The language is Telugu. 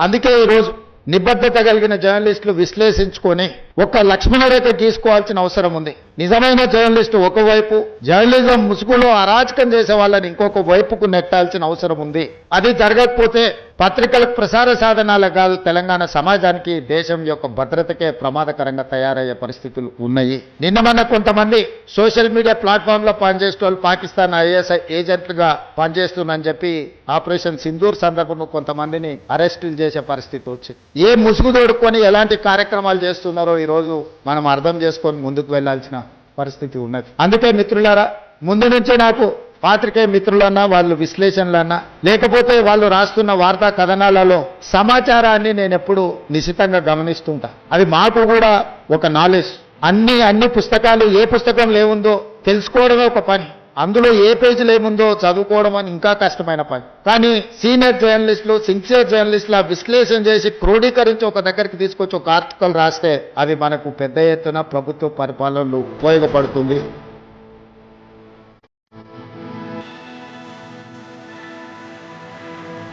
అందుకే ఈరోజు నిబద్ధత కలిగిన జర్నలిస్టులు విశ్లేషించుకొని ఒక లక్ష్మణరేఖ గీసుకోవాల్సిన అవసరం ఉంది. నిజమైన జర్నలిస్టు ఒకవైపు, జర్నలిజం ముసుగులో అరాచకం చేసే వాళ్ళని ఇంకొక వైపుకు నెట్టాల్సిన అవసరం ఉంది. అది జరగకపోతే పత్రికలకు ప్రసార సాధనాలు కాదు, తెలంగాణ సమాజానికి, దేశం యొక్క భద్రతకే ప్రమాదకరంగా తయారయ్యే పరిస్థితులు ఉన్నాయి. నిన్న కొంతమంది సోషల్ మీడియా ప్లాట్ఫామ్ లో పనిచేసే వాళ్ళు పాకిస్తాన్ ఐఎస్ఐ ఏజెంట్లుగా పనిచేస్తున్నారని చెప్పి ఆపరేషన్ సింధూర్ సందర్భంలో కొంతమందిని అరెస్టులు చేసే పరిస్థితి వచ్చింది. ఏ ముసుగు తోడుకొని ఎలాంటి కార్యక్రమాలు చేస్తున్నారో ఈరోజు మనం అర్థం చేసుకొని ముందుకు వెళ్లాల్సిన పరిస్థితి ఉన్నది. అందుకే మిత్రులారా, ముందు నుంచే నాకు పాత్రికేయ మిత్రులన్నా, వాళ్ళు విశ్లేషణలన్నా, లేకపోతే వాళ్ళు రాస్తున్న వార్తా కథనాలలో సమాచారాన్ని నేను ఎప్పుడు నిశితంగా గమనిస్తుంటా. అది మాకు కూడా ఒక నాలెడ్జ్. అన్ని పుస్తకాలు ఏ పుస్తకంలో ఏముందో తెలుసుకోవడమే ఒక పని, అందులో ఏ పేజీలు ఏముందో చదువుకోవడం అని ఇంకా కష్టమైన పని. కానీ సీనియర్ జర్నలిస్టులు, సిన్సియర్ జర్నలిస్టులు ఆ విశ్లేషణ చేసి క్రోడీకరించి ఒక దగ్గరికి తీసుకొచ్చి ఒక ఆర్టికల్ రాస్తే అది మనకు పెద్ద ఎత్తున ప్రభుత్వ పరిపాలనలో ఉపయోగపడుతుంది.